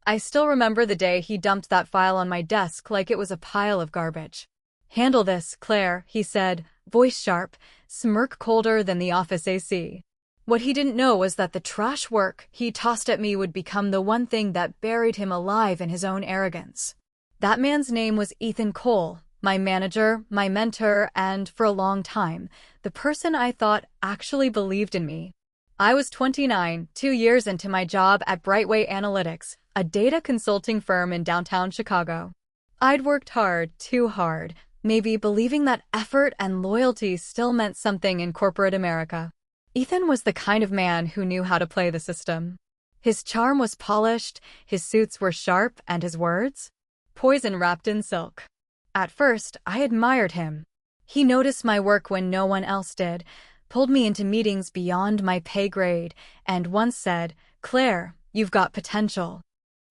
I still remember the day he dumped that file on my desk like it was a pile of garbage. "Handle this, Claire," he said, voice sharp, smirk colder than the office AC. What he didn't know was that the trash work he tossed at me would become the one thing that buried him alive in his own arrogance. That man's name was Ethan Cole, my manager, my mentor, and, for a long time, the person I thought actually believed in me. I was 29, 2 years into my job at Brightway Analytics, a data consulting firm in downtown Chicago. I'd worked hard, too hard, maybe believing that effort and loyalty still meant something in corporate America. Ethan was the kind of man who knew how to play the system. His charm was polished, his suits were sharp, and his words? Poison wrapped in silk. At first, I admired him. He noticed my work when no one else did, pulled me into meetings beyond my pay grade, and once said, "Claire, you've got potential.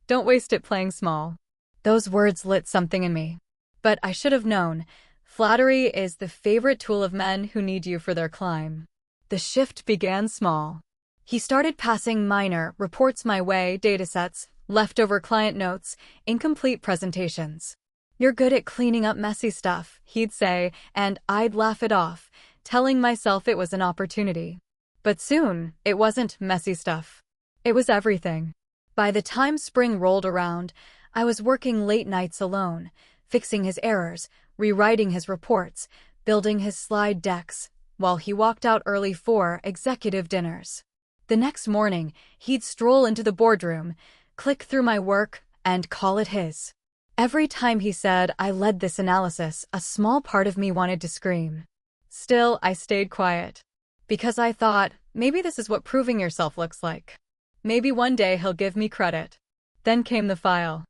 Don't waste it playing small." Those words lit something in me. But I should have known. Flattery is the favorite tool of men who need you for their climb. The shift began small. He started passing minor reports my way, datasets, leftover client notes, incomplete presentations. "You're good at cleaning up messy stuff," he'd say, and I'd laugh it off, telling myself it was an opportunity. But soon, it wasn't messy stuff. It was everything. By the time spring rolled around, I was working late nights alone, fixing his errors, rewriting his reports, building his slide decks, while he walked out early for executive dinners. The next morning, he'd stroll into the boardroom, click through my work, and call it his. Every time he said I led this analysis, a small part of me wanted to scream. Still, I stayed quiet. Because I thought, maybe this is what proving yourself looks like. Maybe one day he'll give me credit. Then came the file.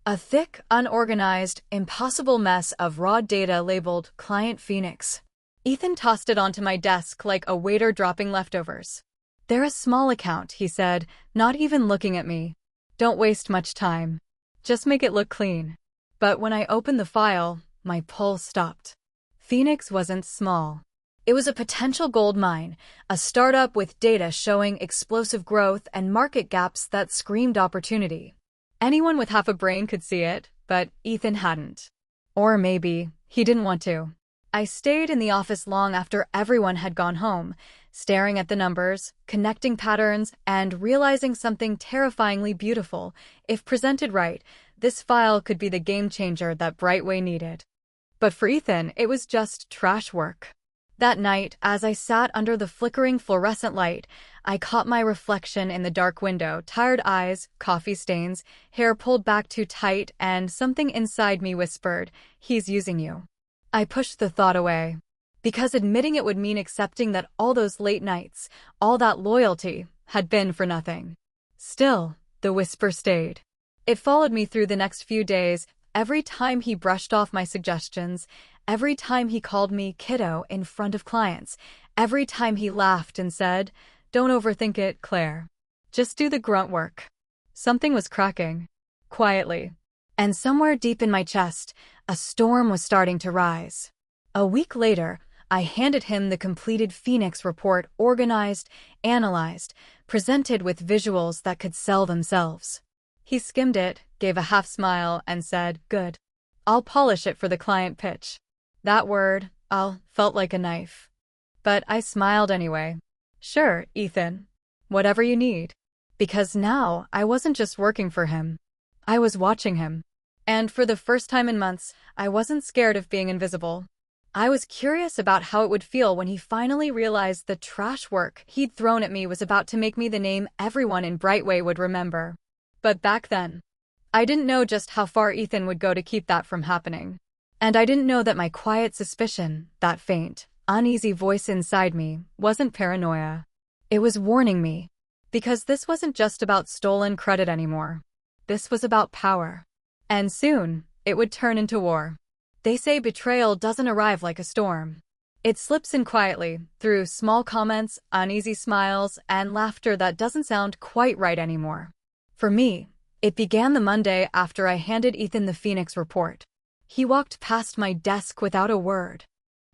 A thick, unorganized, impossible mess of raw data labeled Client Phoenix. Ethan tossed it onto my desk like a waiter dropping leftovers. "They're a small account," he said, not even looking at me. "Don't waste much time. Just make it look clean." But when I opened the file, my pulse stopped. Phoenix wasn't small. It was a potential gold mine, a startup with data showing explosive growth and market gaps that screamed opportunity. Anyone with half a brain could see it, but Ethan hadn't. Or maybe he didn't want to. I stayed in the office long after everyone had gone home, staring at the numbers, connecting patterns, and realizing something terrifyingly beautiful. If presented right, this file could be the game changer that Brightway needed. But for Ethan, it was just trash work. That night, as I sat under the flickering fluorescent light, I caught my reflection in the dark window, tired eyes, coffee stains, hair pulled back too tight, and something inside me whispered, "He's using you." I pushed the thought away, because admitting it would mean accepting that all those late nights, all that loyalty, had been for nothing. Still, the whisper stayed. It followed me through the next few days, every time he brushed off my suggestions, every time he called me kiddo in front of clients, every time he laughed and said, "Don't overthink it, Claire. Just do the grunt work." Something was cracking. Quietly. And somewhere deep in my chest, a storm was starting to rise. A week later, I handed him the completed Phoenix report, organized, analyzed, presented with visuals that could sell themselves. He skimmed it, gave a half smile, and said, "Good. I'll polish it for the client pitch." That word, "I'll," felt like a knife. But I smiled anyway. "Sure, Ethan. Whatever you need." Because now, I wasn't just working for him. I was watching him. And for the first time in months, I wasn't scared of being invisible. I was curious about how it would feel when he finally realized the trash work he'd thrown at me was about to make me the name everyone in Brightway would remember. But back then, I didn't know just how far Ethan would go to keep that from happening. And I didn't know that my quiet suspicion, that faint, uneasy voice inside me, wasn't paranoia. It was warning me. Because this wasn't just about stolen credit anymore. This was about power. And soon, it would turn into war. They say betrayal doesn't arrive like a storm. It slips in quietly, through small comments, uneasy smiles, and laughter that doesn't sound quite right anymore. For me, it began the Monday after I handed Ethan the Phoenix report. He walked past my desk without a word.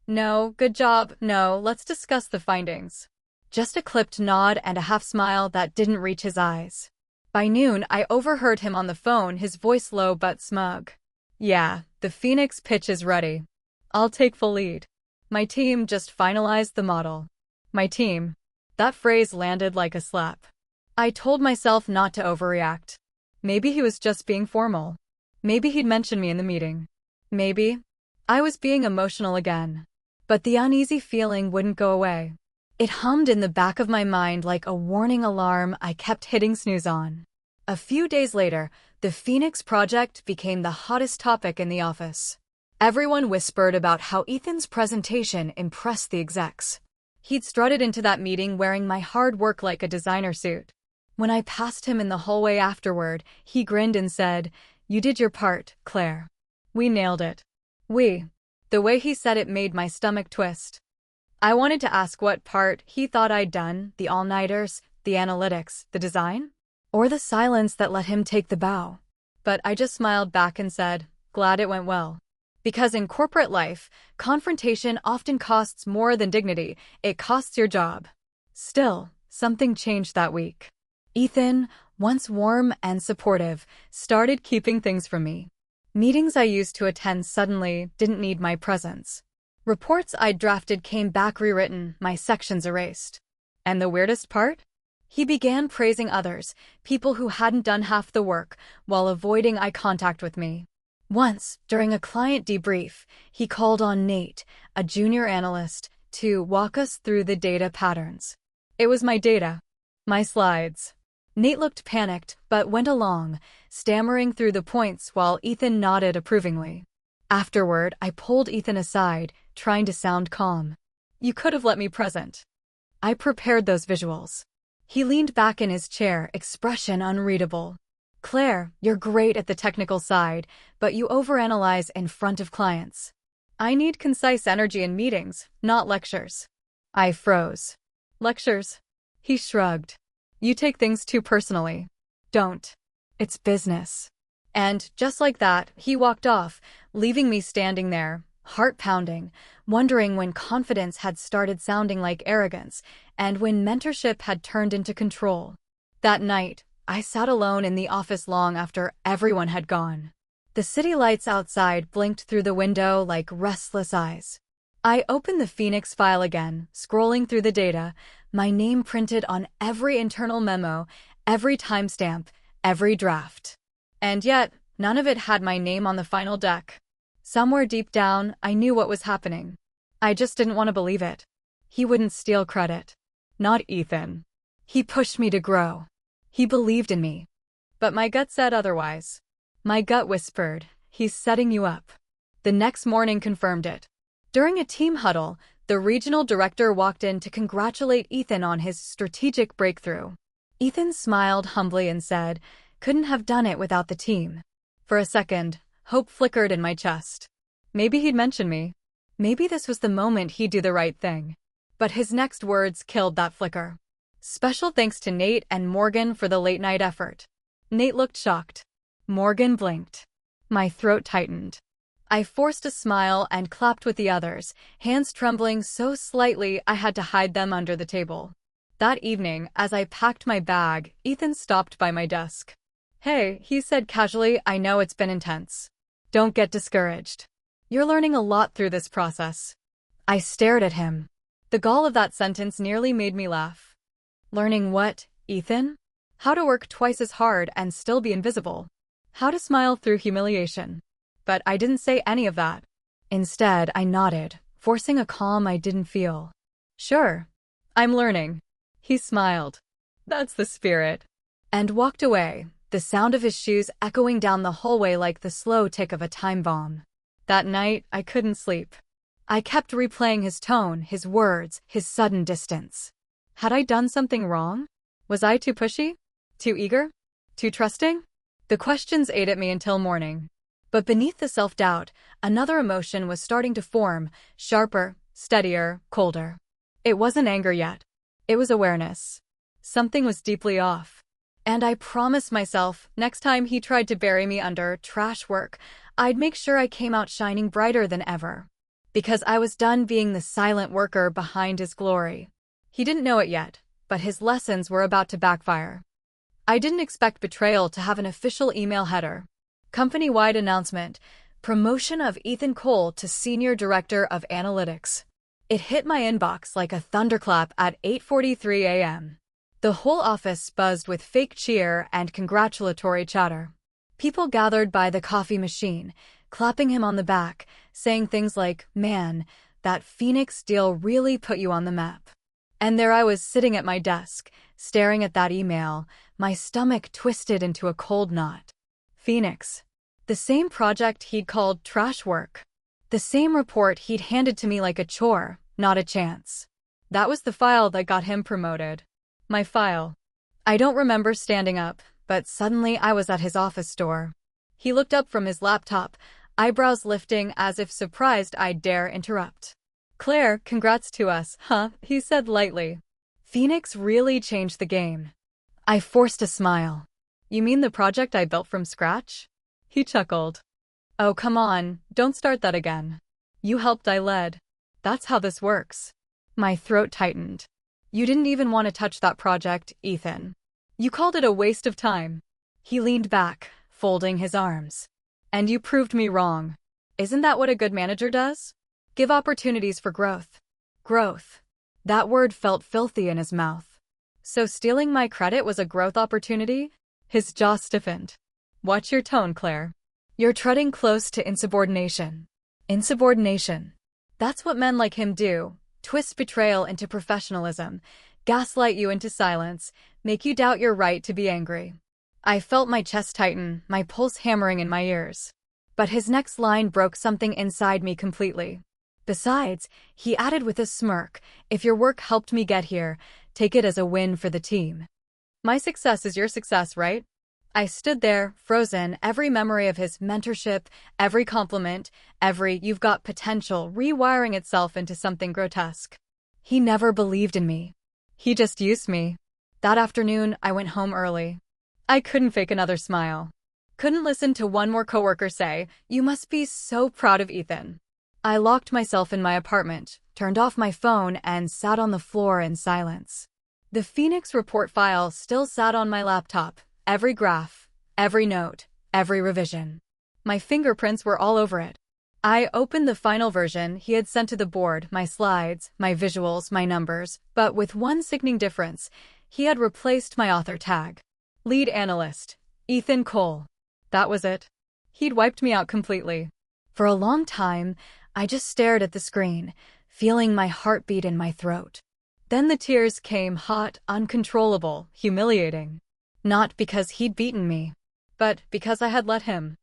"No, good job, no, let's discuss the findings." Just a clipped nod and a half smile that didn't reach his eyes. By noon, I overheard him on the phone, his voice low but smug. Yeah, the Phoenix pitch is ready. I'll take full lead. My team just finalized the model. My team. That phrase landed like a slap. I told myself not to overreact. Maybe he was just being formal. Maybe he'd mention me in the meeting. Maybe I was being emotional again. But the uneasy feeling wouldn't go away. It hummed in the back of my mind like a warning alarm I kept hitting snooze on. A few days later, the Phoenix project became the hottest topic in the office. Everyone whispered about how Ethan's presentation impressed the execs. He'd strutted into that meeting wearing my hard work like a designer suit. When I passed him in the hallway afterward, he grinned and said, "You did your part, Claire. We nailed it." We. The way he said it made my stomach twist. I wanted to ask what part he thought I'd done, the all-nighters, the analytics, the design, or the silence that let him take the bow. But I just smiled back and said, glad it went well. Because in corporate life, confrontation often costs more than dignity, it costs your job. Still, something changed that week. Ethan, once warm and supportive, started keeping things from me. Meetings I used to attend suddenly didn't need my presence. Reports I'd drafted came back rewritten, my sections erased. And the weirdest part? He began praising others, people who hadn't done half the work, while avoiding eye contact with me. Once, during a client debrief, he called on Nate, a junior analyst, to walk us through the data patterns. It was my data. My slides. Nate looked panicked, but went along, stammering through the points while Ethan nodded approvingly. Afterward, I pulled Ethan aside, trying to sound calm. You could have let me present. I prepared those visuals. He leaned back in his chair, expression unreadable. Claire, you're great at the technical side, but you overanalyze in front of clients. I need concise energy in meetings, not lectures. I froze. Lectures? He shrugged. You take things too personally. Don't. It's business. And, just like that, he walked off, leaving me standing there, heart pounding, wondering when confidence had started sounding like arrogance, and when mentorship had turned into control. That night, I sat alone in the office long after everyone had gone. The city lights outside blinked through the window like restless eyes. I opened the Phoenix file again, scrolling through the data, my name printed on every internal memo, every timestamp, every draft. And yet, none of it had my name on the final deck. Somewhere deep down, I knew what was happening. I just didn't want to believe it. He wouldn't steal credit. Not Ethan. He pushed me to grow. He believed in me. But my gut said otherwise. My gut whispered, he's setting you up. The next morning confirmed it. During a team huddle, the regional director walked in to congratulate Ethan on his strategic breakthrough. Ethan smiled humbly and said, couldn't have done it without the team. For a second, hope flickered in my chest. Maybe he'd mention me. Maybe this was the moment he'd do the right thing. But his next words killed that flicker. Special thanks to Nate and Morgan for the late-night effort. Nate looked shocked. Morgan blinked. My throat tightened. I forced a smile and clapped with the others, hands trembling so slightly I had to hide them under the table. That evening, as I packed my bag, Ethan stopped by my desk. Hey, he said casually, I know it's been intense. Don't get discouraged. You're learning a lot through this process. I stared at him. The gall of that sentence nearly made me laugh. Learning what, Ethan? How to work twice as hard and still be invisible. How to smile through humiliation. But I didn't say any of that. Instead, I nodded, forcing a calm I didn't feel. Sure. I'm learning. He smiled. That's the spirit. And walked away, the sound of his shoes echoing down the hallway like the slow tick of a time bomb. That night, I couldn't sleep. I kept replaying his tone, his words, his sudden distance. Had I done something wrong? Was I too pushy? Too eager? Too trusting? The questions ate at me until morning. But beneath the self-doubt, another emotion was starting to form, sharper, steadier, colder. It wasn't anger yet. It was awareness. Something was deeply off. And I promised myself, next time he tried to bury me under trash work, I'd make sure I came out shining brighter than ever. Because I was done being the silent worker behind his glory. He didn't know it yet, but his lessons were about to backfire. I didn't expect Betrayal to have an official email header. Company-wide announcement, promotion of Ethan Cole to Senior Director of Analytics. It hit my inbox like a thunderclap at 8:43 a.m. The whole office buzzed with fake cheer and congratulatory chatter. People gathered by the coffee machine, clapping him on the back, saying things like, "Man, that Phoenix deal really put you on the map." And there I was sitting at my desk, staring at that email, my stomach twisted into a cold knot. Phoenix. The same project he'd called trash work. The same report he'd handed to me like a chore, not a chance. That was the file that got him promoted. My file. I don't remember standing up, but suddenly I was at his office door. He looked up from his laptop, eyebrows lifting as if surprised I'd dare interrupt. "Claire, congrats to us, huh?" he said lightly. Phoenix really changed the game. I forced a smile. "You mean the project I built from scratch?" He chuckled. "Oh, come on, don't start that again. You helped, I led. That's how this works." My throat tightened. "You didn't even want to touch that project, Ethan. You called it a waste of time." He leaned back, folding his arms. "And you proved me wrong. Isn't that what a good manager does? Give opportunities for growth." Growth. That word felt filthy in his mouth. So stealing my credit was a growth opportunity? His jaw stiffened. "Watch your tone, Claire. You're treading close to insubordination." Insubordination. That's what men like him do. Twist betrayal into professionalism, gaslight you into silence, make you doubt your right to be angry. I felt my chest tighten, my pulse hammering in my ears. But his next line broke something inside me completely. Besides, he added with a smirk, "If your work helped me get here, take it as a win for the team." My success is your success, right? I stood there, frozen, every memory of his mentorship, every compliment, every "you've got potential" rewiring itself into something grotesque. He never believed in me. He just used me. That afternoon, I went home early. I couldn't fake another smile. Couldn't listen to one more coworker say, "You must be so proud of Ethan." I locked myself in my apartment, turned off my phone, and sat on the floor in silence. The Phoenix report file still sat on my laptop, every graph, every note, every revision. My fingerprints were all over it. I opened the final version he had sent to the board, my slides, my visuals, my numbers, but with one sickening difference. He had replaced my author tag. Lead analyst, Ethan Cole. That was it. He'd wiped me out completely. For a long time, I just stared at the screen, feeling my heartbeat in my throat. Then the tears came, hot, uncontrollable, humiliating. Not because he'd beaten me, but because I had let him.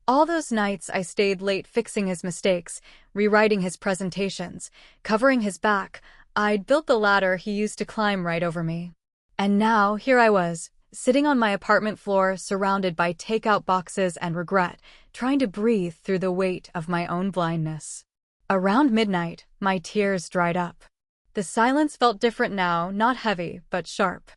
All those nights I stayed late fixing his mistakes, rewriting his presentations, covering his back. I'd built the ladder he used to climb right over me. And now, here I was, sitting on my apartment floor, surrounded by takeout boxes and regret, trying to breathe through the weight of my own blindness. Around midnight, my tears dried up. The silence felt different now, not heavy, but sharp.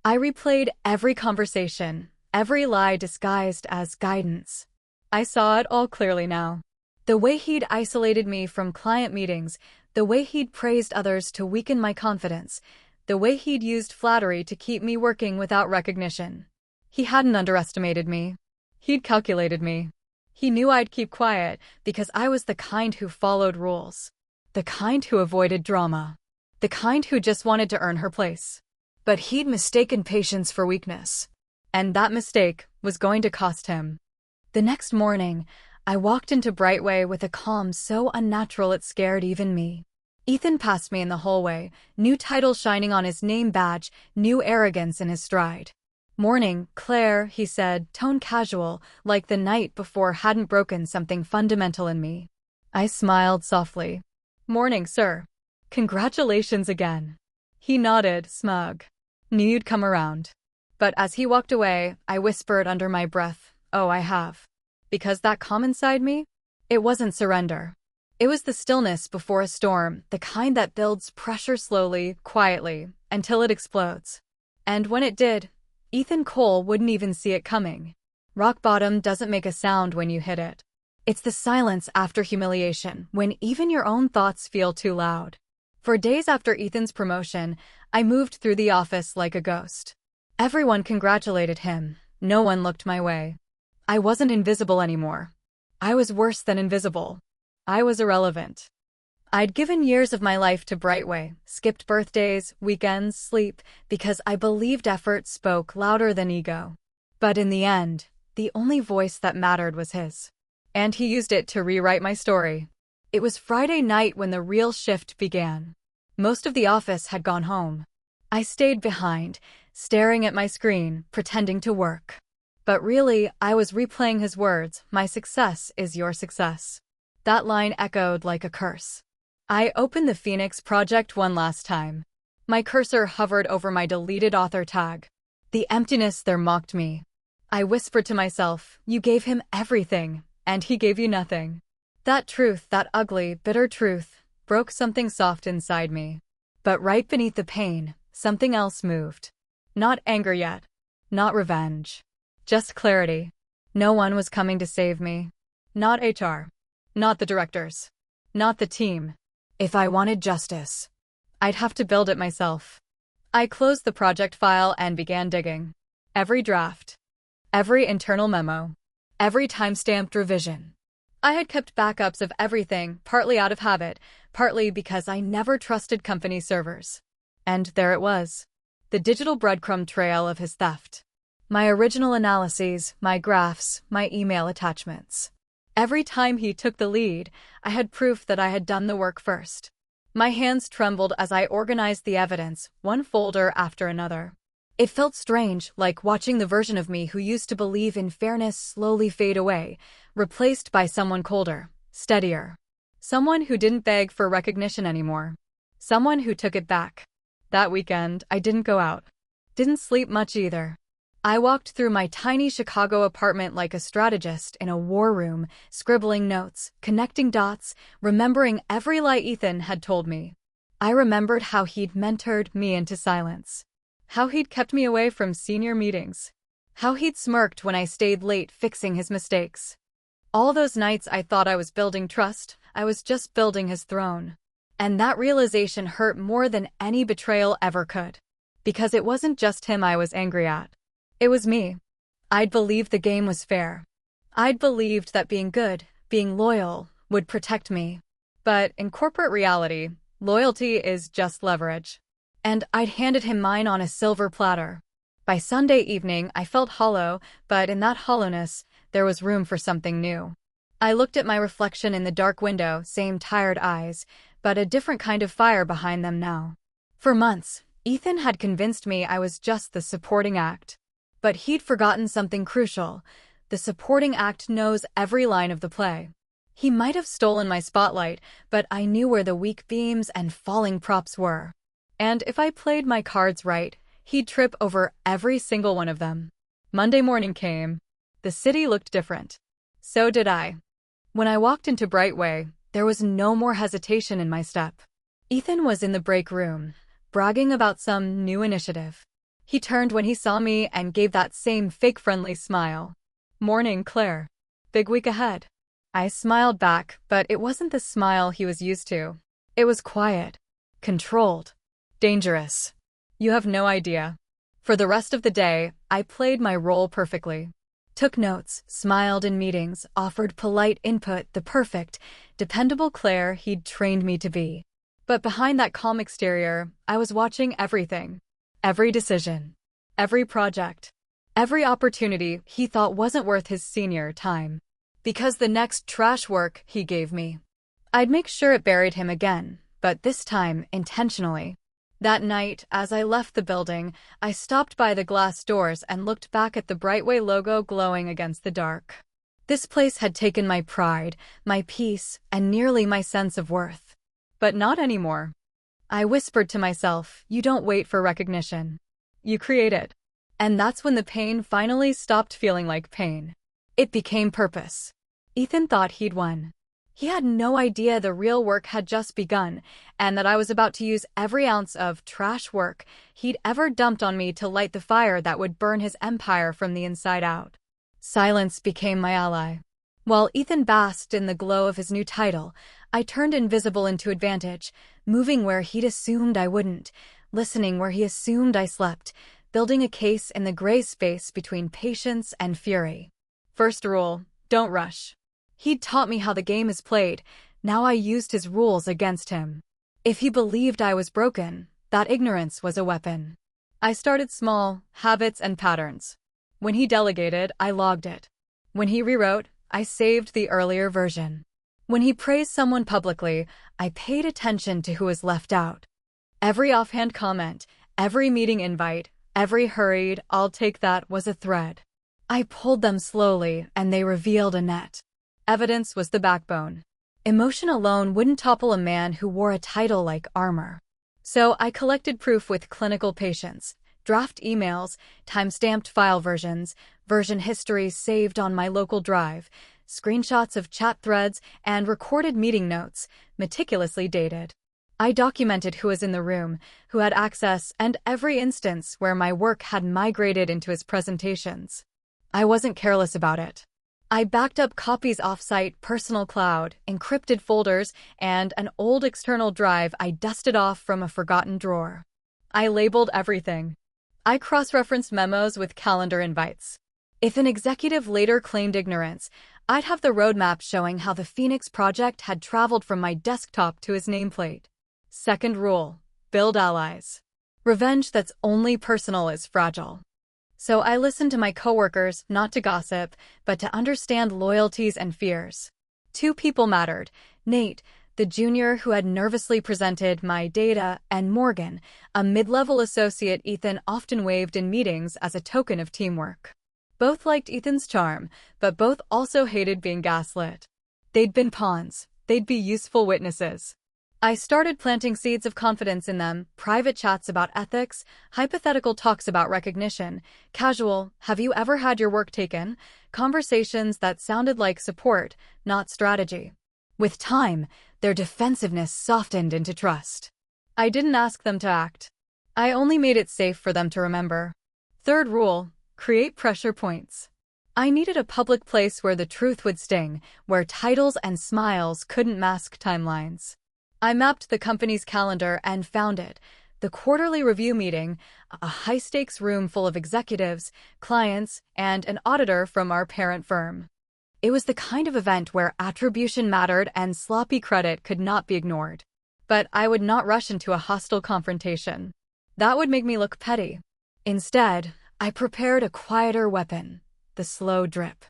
I replayed every conversation, every lie disguised as guidance. I saw it all clearly now. The way he'd isolated me from client meetings, the way he'd praised others to weaken my confidence, the way he'd used flattery to keep me working without recognition. He hadn't underestimated me. He'd calculated me. He knew I'd keep quiet because I was the kind who followed rules. The kind who avoided drama. The kind who just wanted to earn her place. But he'd mistaken patience for weakness. And that mistake was going to cost him. The next morning, I walked into Brightway with a calm so unnatural it scared even me. Ethan passed me in the hallway, new title shining on his name badge, new arrogance in his stride. "Morning, Claire," he said, tone casual, like the night before hadn't broken something fundamental in me. I smiled softly. "Morning, sir. Congratulations again." He nodded, smug. "Knew you'd come around." But as he walked away, I whispered under my breath, "Oh, I have." Because that calm inside me? It wasn't surrender. It was the stillness before a storm, the kind that builds pressure slowly, quietly, until it explodes. And when it did, Ethan Cole wouldn't even see it coming. Rock bottom doesn't make a sound when you hit it. It's the silence after humiliation, when even your own thoughts feel too loud. For days after Ethan's promotion, I moved through the office like a ghost. Everyone congratulated him. No one looked my way. I wasn't invisible anymore. I was worse than invisible. I was irrelevant. I'd given years of my life to Brightway, skipped birthdays, weekends, sleep, because I believed effort spoke louder than ego. But in the end, the only voice that mattered was his. And he used it to rewrite my story. It was Friday night when the real shift began. Most of the office had gone home. I stayed behind, staring at my screen, pretending to work. But really, I was replaying his words, "My success is your success." That line echoed like a curse. I opened the Phoenix project one last time. My cursor hovered over my deleted author tag. The emptiness there mocked me. I whispered to myself, "You gave him everything, and he gave you nothing." That truth, that ugly, bitter truth, broke something soft inside me. But right beneath the pain, something else moved. Not anger yet. Not revenge. Just clarity. No one was coming to save me. Not HR. Not the directors. Not the team. If I wanted justice, I'd have to build it myself. I closed the project file and began digging. Every draft. Every internal memo. Every time-stamped revision. I had kept backups of everything, partly out of habit, partly because I never trusted company servers. And there it was. The digital breadcrumb trail of his theft. My original analyses, my graphs, my email attachments. Every time he took the lead, I had proof that I had done the work first. My hands trembled as I organized the evidence, one folder after another. It felt strange, like watching the version of me who used to believe in fairness slowly fade away, replaced by someone colder, steadier. Someone who didn't beg for recognition anymore. Someone who took it back. That weekend, I didn't go out. Didn't sleep much either. I walked through my tiny Chicago apartment like a strategist in a war room, scribbling notes, connecting dots, remembering every lie Ethan had told me. I remembered how he'd mentored me into silence. How he'd kept me away from senior meetings. How he'd smirked when I stayed late fixing his mistakes. All those nights I thought I was building trust, I was just building his throne. And that realization hurt more than any betrayal ever could. Because it wasn't just him I was angry at. It was me. I'd believed the game was fair. I'd believed that being good, being loyal, would protect me. But in corporate reality, loyalty is just leverage. And I'd handed him mine on a silver platter. By Sunday evening, I felt hollow, but in that hollowness, there was room for something new. I looked at my reflection in the dark window, same tired eyes, but a different kind of fire behind them now. For months, Ethan had convinced me I was just the supporting act. But he'd forgotten something crucial. The supporting act knows every line of the play. He might have stolen my spotlight, but I knew where the weak beams and falling props were. And if I played my cards right, he'd trip over every single one of them. Monday morning came. The city looked different. So did I. When I walked into Brightway, there was no more hesitation in my step. Ethan was in the break room, bragging about some new initiative. He turned when he saw me and gave that same fake-friendly smile. "Morning, Claire. Big week ahead." I smiled back, but it wasn't the smile he was used to. It was quiet, controlled, dangerous. You have no idea. For the rest of the day, I played my role perfectly. Took notes, smiled in meetings, offered polite input, the perfect, dependable Claire he'd trained me to be. But behind that calm exterior, I was watching everything. Every decision. Every project. Every opportunity he thought wasn't worth his senior time. Because the next trash work he gave me, I'd make sure it buried him again, but this time intentionally. That night, as I left the building, I stopped by the glass doors and looked back at the Brightway logo glowing against the dark. This place had taken my pride, my peace, and nearly my sense of worth. But not anymore. I whispered to myself, "You don't wait for recognition. You create it." And that's when the pain finally stopped feeling like pain. It became purpose. Ethan thought he'd won. He had no idea the real work had just begun, and that I was about to use every ounce of trash work he'd ever dumped on me to light the fire that would burn his empire from the inside out. Silence became my ally. While Ethan basked in the glow of his new title, I turned invisible into advantage, moving where he'd assumed I wouldn't, listening where he assumed I slept, building a case in the gray space between patience and fury. First rule, don't rush. He'd taught me how the game is played. Now I used his rules against him. If he believed I was broken, that ignorance was a weapon. I started small, habits and patterns. When he delegated, I logged it. When he rewrote, I saved the earlier version. When he praised someone publicly, I paid attention to who was left out. Every offhand comment, every meeting invite, every hurried, "I'll take that" was a thread. I pulled them slowly, and they revealed a net. Evidence was the backbone. Emotion alone wouldn't topple a man who wore a title like armor. So I collected proof with clinical patience, draft emails, time-stamped file versions, version history saved on my local drive, screenshots of chat threads, and recorded meeting notes, meticulously dated. I documented who was in the room, who had access, and every instance where my work had migrated into his presentations. I wasn't careless about it. I backed up copies off-site, personal cloud, encrypted folders, and an old external drive I dusted off from a forgotten drawer. I labeled everything. I cross-referenced memos with calendar invites. If an executive later claimed ignorance, I'd have the roadmap showing how the Phoenix project had traveled from my desktop to his nameplate. Second rule, build allies. Revenge that's only personal is fragile. So I listened to my coworkers, not to gossip, but to understand loyalties and fears. Two people mattered: Nate, the junior who had nervously presented my data, and Morgan, a mid-level associate Ethan often waved in meetings as a token of teamwork. Both liked Ethan's charm, but both also hated being gaslit. They'd been pawns. They'd be useful witnesses. I started planting seeds of confidence in them, private chats about ethics, hypothetical talks about recognition, casual "have you ever had your work taken?" conversations that sounded like support, not strategy. With time, their defensiveness softened into trust. I didn't ask them to act. I only made it safe for them to remember. Third rule, create pressure points. I needed a public place where the truth would sting, where titles and smiles couldn't mask timelines. I mapped the company's calendar and found it: the quarterly review meeting, a high-stakes room full of executives, clients, and an auditor from our parent firm. It was the kind of event where attribution mattered and sloppy credit could not be ignored. But I would not rush into a hostile confrontation. That would make me look petty. Instead, I prepared a quieter weapon: the slow drip.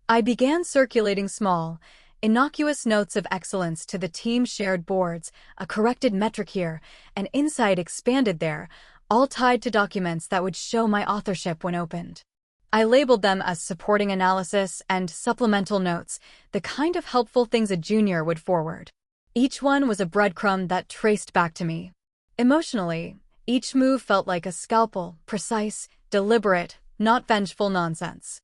I began circulating small, innocuous notes of excellence to the team's shared boards, a corrected metric here, an insight expanded there, all tied to documents that would show my authorship when opened. I labeled them as supporting analysis and supplemental notes, the kind of helpful things a junior would forward. Each one was a breadcrumb that traced back to me. Emotionally, each move felt like a scalpel, precise, deliberate, not vengeful nonsense.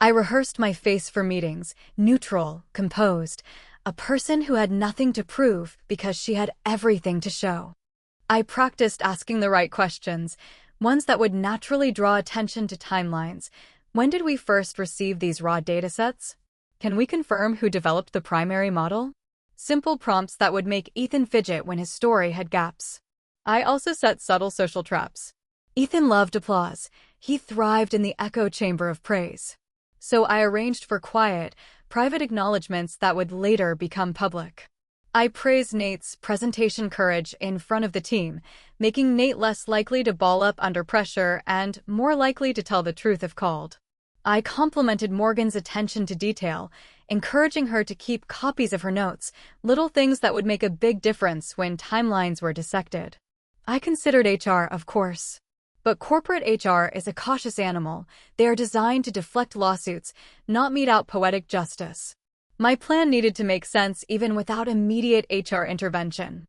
I rehearsed my face for meetings, neutral, composed, a person who had nothing to prove because she had everything to show. I practiced asking the right questions, ones that would naturally draw attention to timelines. When did we first receive these raw datasets? Can we confirm who developed the primary model? Simple prompts that would make Ethan fidget when his story had gaps. I also set subtle social traps. Ethan loved applause. He thrived in the echo chamber of praise. So I arranged for quiet, private acknowledgments that would later become public. I praised Nate's presentation courage in front of the team, making Nate less likely to ball up under pressure and more likely to tell the truth if called. I complimented Morgan's attention to detail, encouraging her to keep copies of her notes, little things that would make a big difference when timelines were dissected. I considered HR, of course. But corporate HR is a cautious animal. They are designed to deflect lawsuits, not mete out poetic justice. My plan needed to make sense even without immediate HR intervention.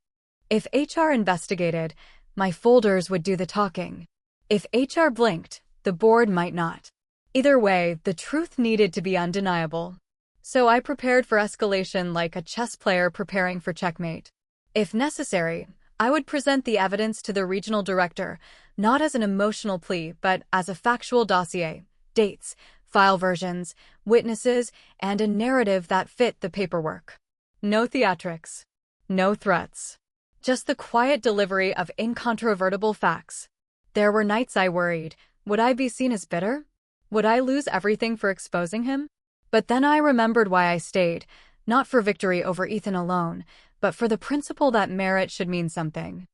If HR investigated, my folders would do the talking. If HR blinked, the board might not. Either way, the truth needed to be undeniable. So I prepared for escalation like a chess player preparing for checkmate. If necessary, I would present the evidence to the regional director, not as an emotional plea, but as a factual dossier: dates, file versions, witnesses, and a narrative that fit the paperwork. No theatrics. No threats. Just the quiet delivery of incontrovertible facts. There were nights I worried. Would I be seen as bitter? Would I lose everything for exposing him? But then I remembered why I stayed, not for victory over Ethan alone, but for the principle that merit should mean something.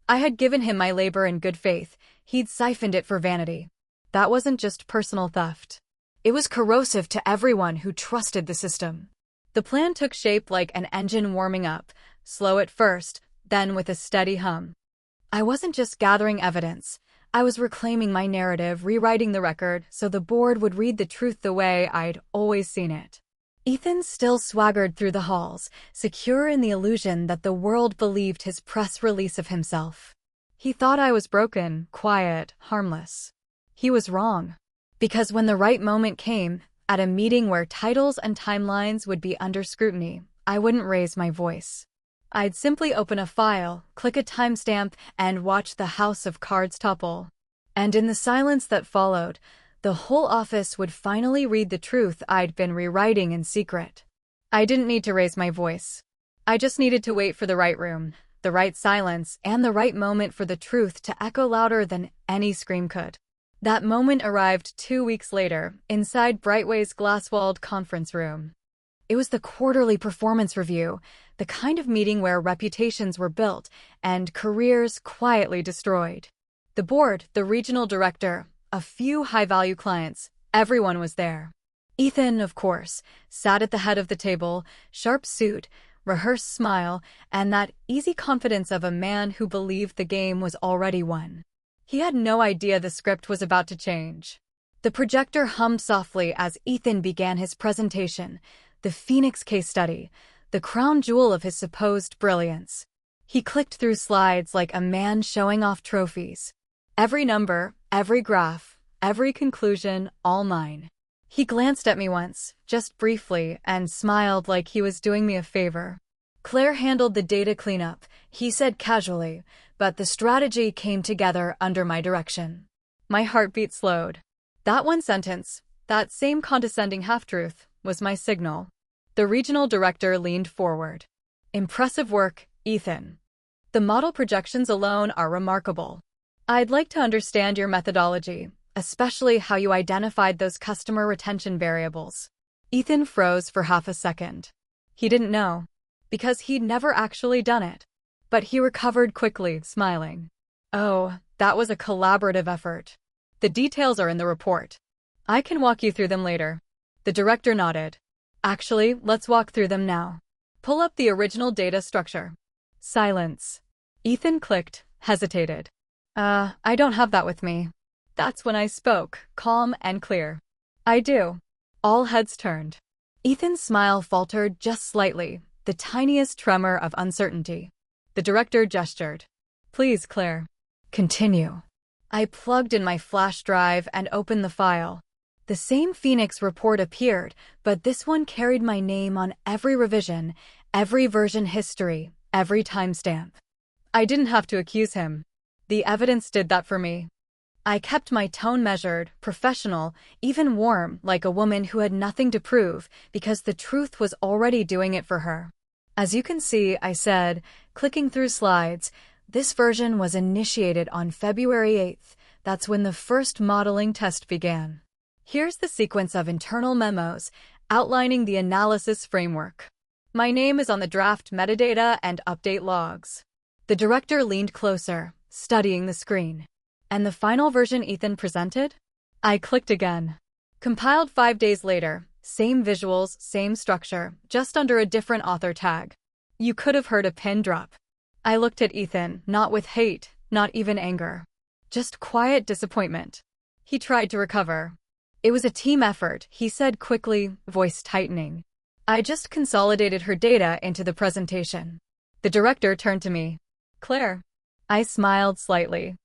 I had given him my labor in good faith. He'd siphoned it for vanity. That wasn't just personal theft. It was corrosive to everyone who trusted the system. The plan took shape like an engine warming up, slow at first, then with a steady hum. I wasn't just gathering evidence. I was reclaiming my narrative, rewriting the record so the board would read the truth the way I'd always seen it. Ethan still swaggered through the halls, secure in the illusion that the world believed his press release of himself. He thought I was broken, quiet, harmless. He was wrong. Because when the right moment came, at a meeting where titles and timelines would be under scrutiny, I wouldn't raise my voice. I'd simply open a file, click a timestamp, and watch the house of cards topple. And in the silence that followed, the whole office would finally read the truth I'd been rewriting in secret. I didn't need to raise my voice. I just needed to wait for the right room, the right silence, and the right moment for the truth to echo louder than any scream could. That moment arrived 2 weeks later, inside Brightway's glass-walled conference room. It was the quarterly performance review, the kind of meeting where reputations were built and careers quietly destroyed. The board, the regional director, a few high-value clients, everyone was there. Ethan, of course, sat at the head of the table, sharp suit, rehearsed smile, and that easy confidence of a man who believed the game was already won. He had no idea the script was about to change. The projector hummed softly as Ethan began his presentation, the Phoenix case study, the crown jewel of his supposed brilliance. He clicked through slides like a man showing off trophies. Every number, every graph, every conclusion, all mine. He glanced at me once, just briefly, and smiled like he was doing me a favor. Claire handled the data cleanup, he said casually, but the strategy came together under my direction. My heartbeat slowed. That one sentence, that same condescending half-truth, was my signal. The regional director leaned forward. Impressive work, Ethan. The model projections alone are remarkable. I'd like to understand your methodology, especially how you identified those customer retention variables. Ethan froze for half a second. He didn't know, because he'd never actually done it. But he recovered quickly, smiling. Oh, that was a collaborative effort. The details are in the report. I can walk you through them later. The director nodded. Actually, let's walk through them now. Pull up the original data structure. Silence. Ethan clicked, hesitated. I don't have that with me. That's when I spoke, calm and clear. I do. All heads turned. Ethan's smile faltered just slightly, the tiniest tremor of uncertainty. The director gestured. Please, Claire. Continue. I plugged in my flash drive and opened the file. The same Phoenix report appeared, but this one carried my name on every revision, every version history, every timestamp. I didn't have to accuse him. The evidence did that for me. I kept my tone measured, professional, even warm, like a woman who had nothing to prove, because the truth was already doing it for her. As you can see, I said, clicking through slides, this version was initiated on February 8th. That's when the first modeling test began. Here's the sequence of internal memos outlining the analysis framework. My name is on the draft metadata and update logs. The director leaned closer, studying the screen. And the final version Ethan presented? I clicked again. Compiled 5 days later, same visuals, same structure, just under a different author tag. You could have heard a pin drop. I looked at Ethan, not with hate, not even anger. Just quiet disappointment. He tried to recover. It was a team effort, he said quickly, voice tightening. I just consolidated her data into the presentation. The director turned to me. Claire. I smiled slightly.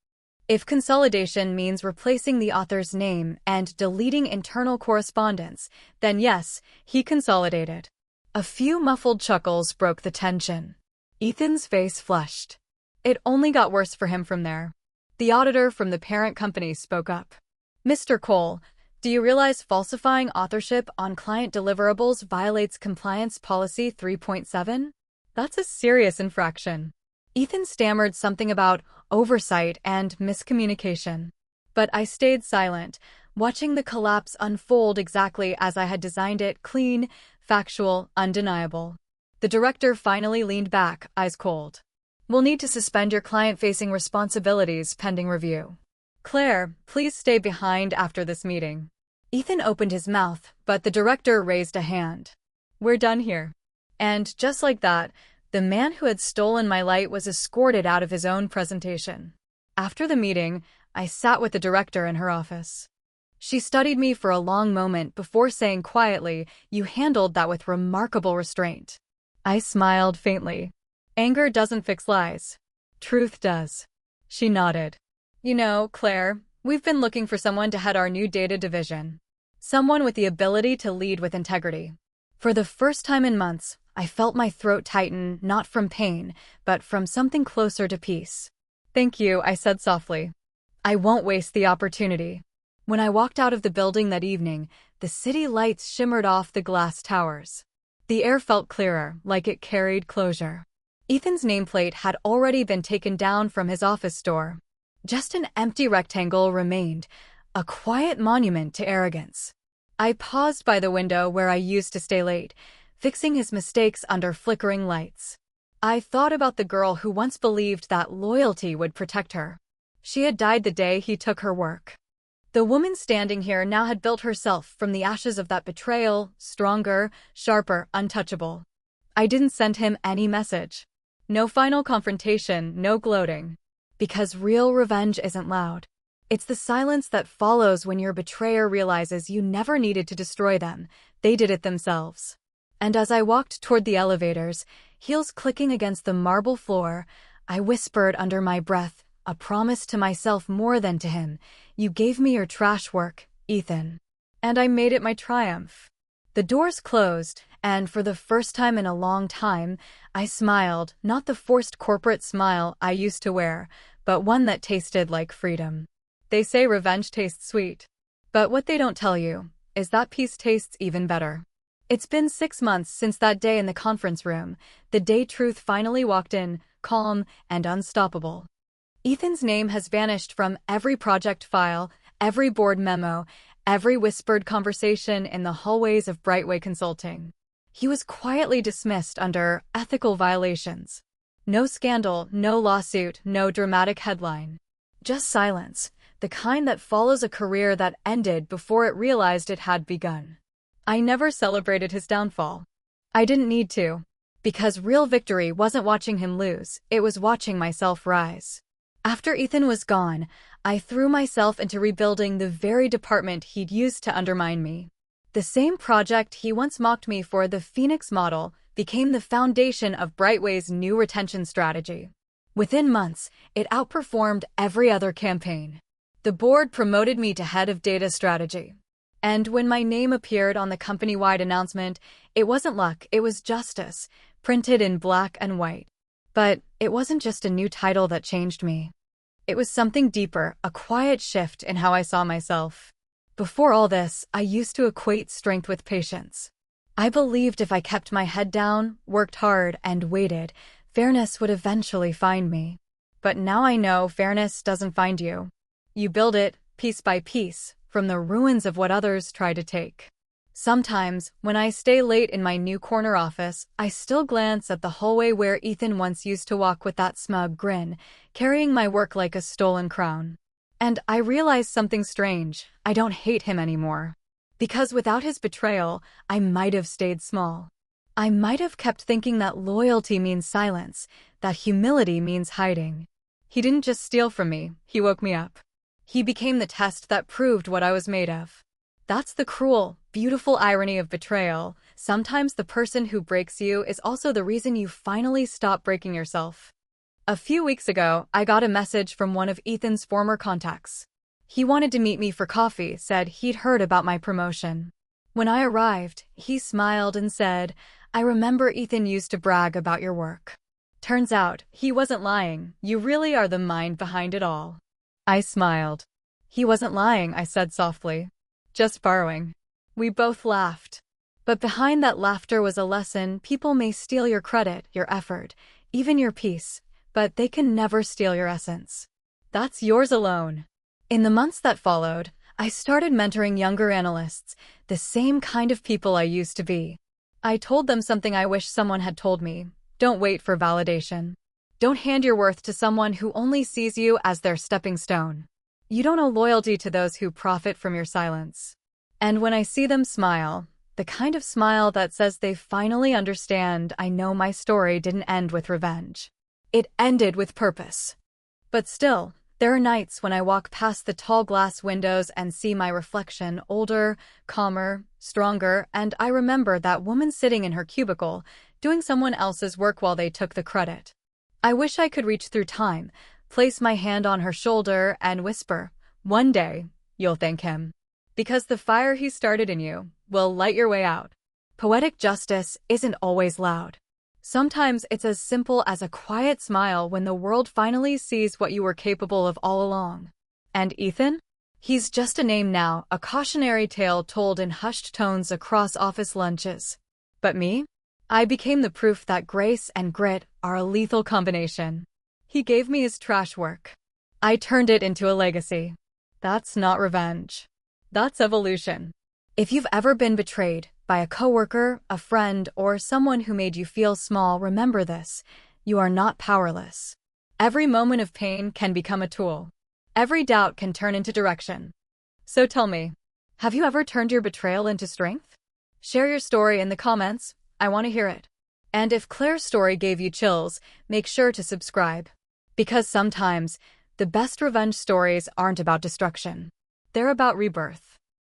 If consolidation means replacing the author's name and deleting internal correspondence, then yes, he consolidated. A few muffled chuckles broke the tension. Ethan's face flushed. It only got worse for him from there. The auditor from the parent company spoke up. Mr. Cole, do you realize falsifying authorship on client deliverables violates Compliance Policy 3.7? That's a serious infraction. Ethan stammered something about oversight and miscommunication. But I stayed silent, watching the collapse unfold exactly as I had designed it, clean, factual, undeniable. The director finally leaned back, eyes cold. "We'll need to suspend your client-facing responsibilities pending review. Claire, please stay behind after this meeting." Ethan opened his mouth, but the director raised a hand. "We're done here." And just like that, the man who had stolen my light was escorted out of his own presentation. After the meeting, I sat with the director in her office. She studied me for a long moment before saying quietly, "You handled that with remarkable restraint." I smiled faintly. "Anger doesn't fix lies. Truth does." She nodded. "You know, Claire, we've been looking for someone to head our new data division. Someone with the ability to lead with integrity." For the first time in months, I felt my throat tighten, not from pain, but from something closer to peace. "Thank you," I said softly. "I won't waste the opportunity." When I walked out of the building that evening, the city lights shimmered off the glass towers. The air felt clearer, like it carried closure. Ethan's nameplate had already been taken down from his office door. Just an empty rectangle remained, a quiet monument to arrogance. I paused by the window where I used to stay late, fixing his mistakes under flickering lights. I thought about the girl who once believed that loyalty would protect her. She had died the day he took her work. The woman standing here now had built herself from the ashes of that betrayal, stronger, sharper, untouchable. I didn't send him any message. No final confrontation, no gloating. Because real revenge isn't loud. It's the silence that follows when your betrayer realizes you never needed to destroy them, they did it themselves. And as I walked toward the elevators, heels clicking against the marble floor, I whispered under my breath, a promise to myself more than to him: "You gave me your trash work, Ethan." And I made it my triumph. The doors closed, and for the first time in a long time, I smiled, not the forced corporate smile I used to wear, but one that tasted like freedom. They say revenge tastes sweet. But what they don't tell you is that peace tastes even better. It's been 6 months since that day in the conference room, the day truth finally walked in, calm and unstoppable. Ethan's name has vanished from every project file, every board memo, every whispered conversation in the hallways of Brightway Consulting. He was quietly dismissed under ethical violations. No scandal, no lawsuit, no dramatic headline. Just silence, the kind that follows a career that ended before it realized it had begun. I never celebrated his downfall. I didn't need to. Because real victory wasn't watching him lose, it was watching myself rise. After Ethan was gone, I threw myself into rebuilding the very department he'd used to undermine me. The same project he once mocked me for, the Phoenix model, became the foundation of Brightway's new retention strategy. Within months, it outperformed every other campaign. The board promoted me to head of data strategy. And when my name appeared on the company-wide announcement, it wasn't luck, it was justice, printed in black and white. But it wasn't just a new title that changed me. It was something deeper, a quiet shift in how I saw myself. Before all this, I used to equate strength with patience. I believed if I kept my head down, worked hard, and waited, fairness would eventually find me. But now I know fairness doesn't find you. You build it, piece by piece, from the ruins of what others try to take. Sometimes, when I stay late in my new corner office, I still glance at the hallway where Ethan once used to walk with that smug grin, carrying my work like a stolen crown. And I realize something strange: I don't hate him anymore. Because without his betrayal, I might have stayed small. I might have kept thinking that loyalty means silence, that humility means hiding. He didn't just steal from me, he woke me up. He became the test that proved what I was made of. That's the cruel, beautiful irony of betrayal. Sometimes the person who breaks you is also the reason you finally stop breaking yourself. A few weeks ago, I got a message from one of Ethan's former contacts. He wanted to meet me for coffee, said he'd heard about my promotion. When I arrived, he smiled and said, "I remember Ethan used to brag about your work." Turns out, he wasn't lying. You really are the mind behind it all. I smiled. He wasn't lying, I said softly. Just borrowing. We both laughed. But behind that laughter was a lesson: people may steal your credit, your effort, even your peace, but they can never steal your essence. That's yours alone. In the months that followed, I started mentoring younger analysts, the same kind of people I used to be. I told them something I wish someone had told me. Don't wait for validation. Don't hand your worth to someone who only sees you as their stepping stone. You don't owe loyalty to those who profit from your silence. And when I see them smile, the kind of smile that says they finally understand, I know my story didn't end with revenge. It ended with purpose. But still, there are nights when I walk past the tall glass windows and see my reflection, older, calmer, stronger, and I remember that woman sitting in her cubicle, doing someone else's work while they took the credit. I wish I could reach through time, place my hand on her shoulder, and whisper, "One day, you'll thank him. Because the fire he started in you will light your way out." Poetic justice isn't always loud. Sometimes it's as simple as a quiet smile when the world finally sees what you were capable of all along. And Ethan? He's just a name now, a cautionary tale told in hushed tones across office lunches. But me? I became the proof that grace and grit are a lethal combination. He gave me his trash work. I turned it into a legacy. That's not revenge. That's evolution. If you've ever been betrayed by a coworker, a friend, or someone who made you feel small, remember this: you are not powerless. Every moment of pain can become a tool. Every doubt can turn into direction. So tell me, have you ever turned your betrayal into strength? Share your story in the comments. I want to hear it. And if Claire's story gave you chills, make sure to subscribe. Because sometimes, the best revenge stories aren't about destruction. They're about rebirth.